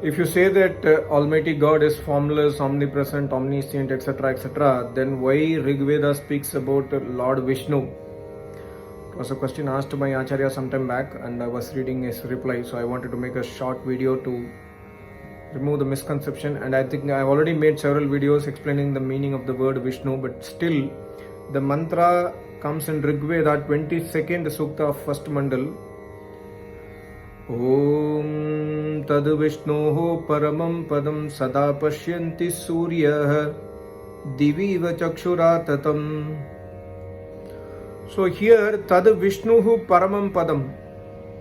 If you say that Almighty God is formless, omnipresent, omniscient, etc., etc., then why Rigved speaks about Lord Vishnu? It was a question asked to my Acharya some time back, and I was reading his reply, so I wanted to make a short video to remove the misconception. And I think I've already made several videos explaining the meaning of the word Vishnu, but still the mantra comes in Rigved, 22nd Sukta of first Mandal. Om Tad Vishnoho Paramam Padam Sada Pashyanti Suryah Diviva Chakshura Tatam. So here Tad Vishnuhu Paramam Padam,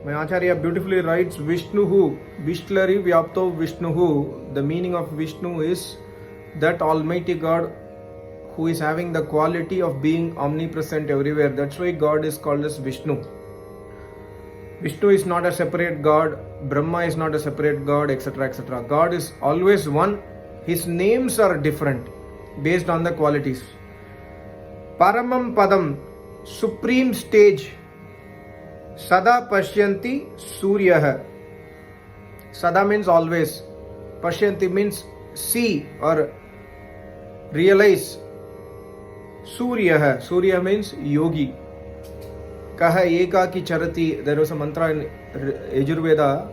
my Acharya beautifully writes Vishnuhu, Vishlari Vyapto Vishnuhu. The meaning of Vishnu is that Almighty God who is having the quality of being omnipresent everywhere. That's why God is called as Vishnu. Vishnu is not a separate God, Brahma is not a separate God, etc., etc. God is always one. His names are different based on the qualities. Paramam Padam, supreme stage. Sada Pashyanti Suryah. Sada means always. Pashyanti means see or realize. Suryah. Surya means yogi. Kaha eka ki charati. There was a mantra in Yajurveda.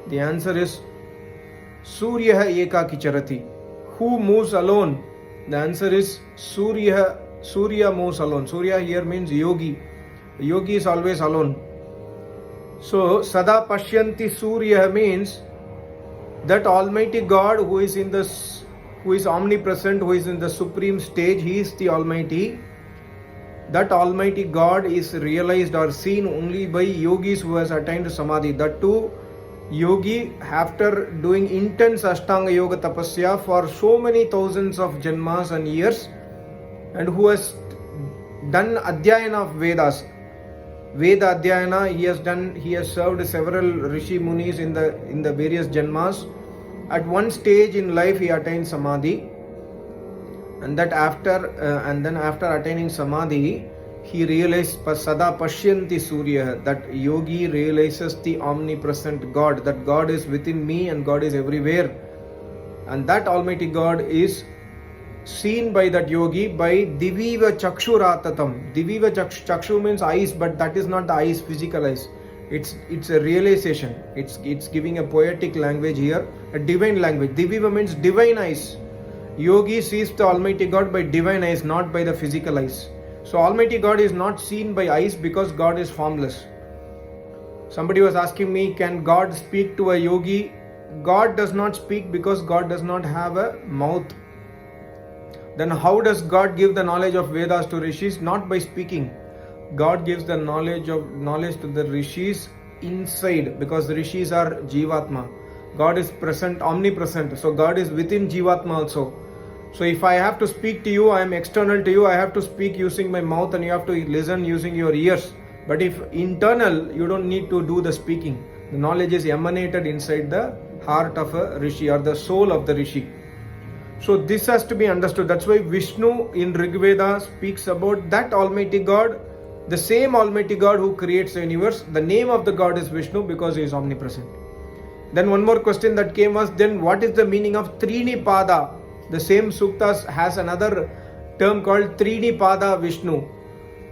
The answer is Surya eka ki charati. Who moves alone? The answer is Surya. Surya moves alone. Surya here means yogi. Yogi is always alone. So Sada Pashyanti Surya means that Almighty God who is omnipresent, who is in the supreme stage, He is the Almighty. That Almighty God is realized or seen only by yogis who has attained Samadhi. That too, yogi after doing intense Ashtanga Yoga Tapasya for so many thousands of janmas and years, and who has done Adhyayana of Vedas. Veda Adhyayana he has served several Rishi Munis in the various janmas. At one stage in life he attained Samadhi. And then after attaining Samadhi, he realized Sada Pashyanti Surya, that yogi realizes the omnipresent God, that God is within me and God is everywhere. And that Almighty God is seen by that yogi by Diviva Chakshuratatam. Diviva Chakshu means eyes, but that is not the eyes, physical eyes. It's a realization. It's giving a poetic language here, a divine language. Diviva means divine eyes. Yogi sees the Almighty God by divine eyes, not by the physical eyes. So Almighty God is not seen by eyes because God is formless. Somebody was asking me, can God speak to a yogi? God does not speak because God does not have a mouth. Then how does God give the knowledge of Vedas to rishis? Not by speaking. God gives the knowledge to the rishis inside, because the rishis are Jivatma. God is present, omnipresent. So God is within Jivatma also. So if I have to speak to you, I am external to you. I have to speak using my mouth and you have to listen using your ears. But if internal, you don't need to do the speaking. The knowledge is emanated inside the heart of a rishi or the soul of the rishi. So this has to be understood. That's why Vishnu in Rigveda speaks about that Almighty God, the same Almighty God who creates the universe. The name of the God is Vishnu because He is omnipresent. Then one more question that came was, then what is the meaning of Trini Pada? The same suktas has another term called Trini Pada Vishnu.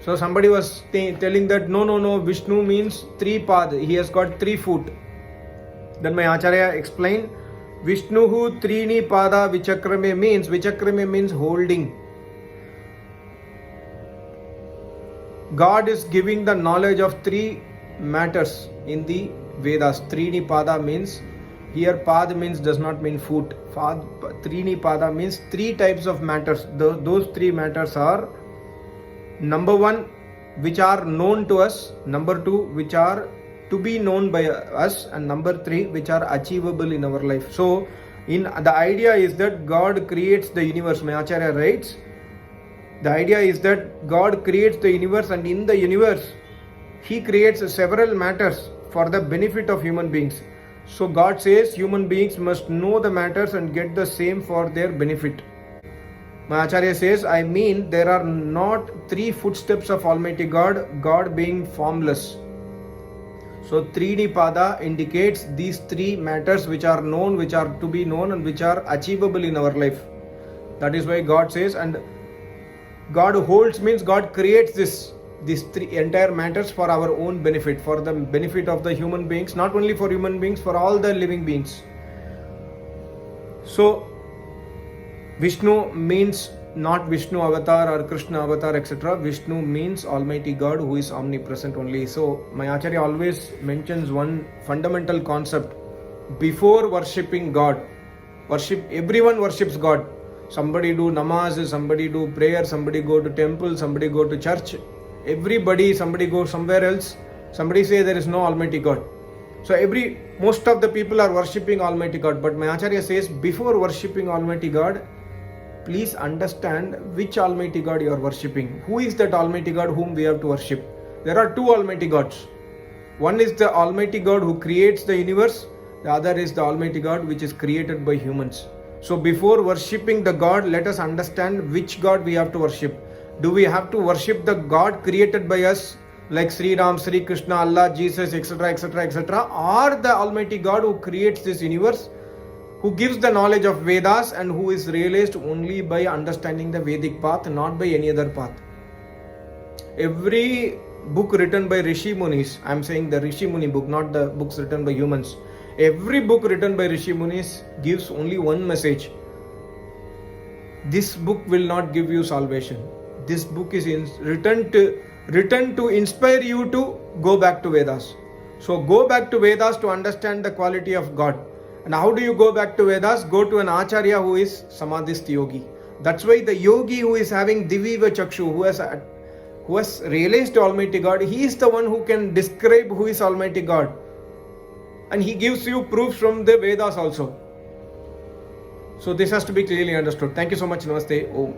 So somebody was telling that no, Vishnu means three pad. He has got 3 feet. Then my Acharya explained, Vishnuhu Trini Pada Vichakrame means holding. God is giving the knowledge of 3 matters in the Vedas. Trini Pada means, here Pad means does not mean foot. Trini Pada means 3 types of matters. Those 3 matters are, number 1, which are known to us, number 2, which are to be known by us, and number 3, which are achievable in our life. So the idea is that God creates the universe. My Acharya writes, the idea is that God creates the universe, and in the universe He creates several matters for the benefit of human beings. So God says human beings must know the matters and get the same for their benefit. My Acharya says, I mean there are not 3 footsteps of Almighty God, God being formless. So Trinipada indicates these three matters which are known, which are to be known, and which are achievable in our life. That is why God says, and God holds means God creates these three entire matters for our own benefit, for the benefit of the human beings, not only for human beings, for all the living beings. So Vishnu means not Vishnu avatar or Krishna avatar, etc. Vishnu means Almighty God who is omnipresent only. So my Acharya always mentions one fundamental concept. Before worshipping God, everyone worships God. Somebody do namaz, somebody do prayer, somebody go to temple, somebody go to church. Somebody goes somewhere else. Somebody say there is no Almighty God. So most of the people are worshipping Almighty God. But my Acharya says, before worshipping Almighty God, please understand which Almighty God you are worshipping. Who is that Almighty God whom we have to worship? There are two Almighty Gods. One is the Almighty God who creates the universe. The other is the Almighty God which is created by humans. So before worshipping the God, let us understand which God we have to worship. Do we have to worship the God created by us, like Sri Ram, Sri Krishna, Allah, Jesus, etc., etc., etc., or the Almighty God who creates this universe, who gives the knowledge of Vedas and who is realized only by understanding the Vedic path, not by any other path? Every book written by Rishi Munis, I am saying the Rishi Muni book, not the books written by humans. Every book written by Rishi Munis gives only one message. This book will not give you salvation. This book is written to inspire you to go back to Vedas. So go back to Vedas to understand the quality of God. And how do you go back to Vedas? Go to an Acharya who is Samadhist yogi. That's why the yogi who is having Diviva Chakshu, who has realized Almighty God, he is the one who can describe who is Almighty God. And he gives you proofs from the Vedas also. So this has to be clearly understood. Thank you so much. Namaste. Om.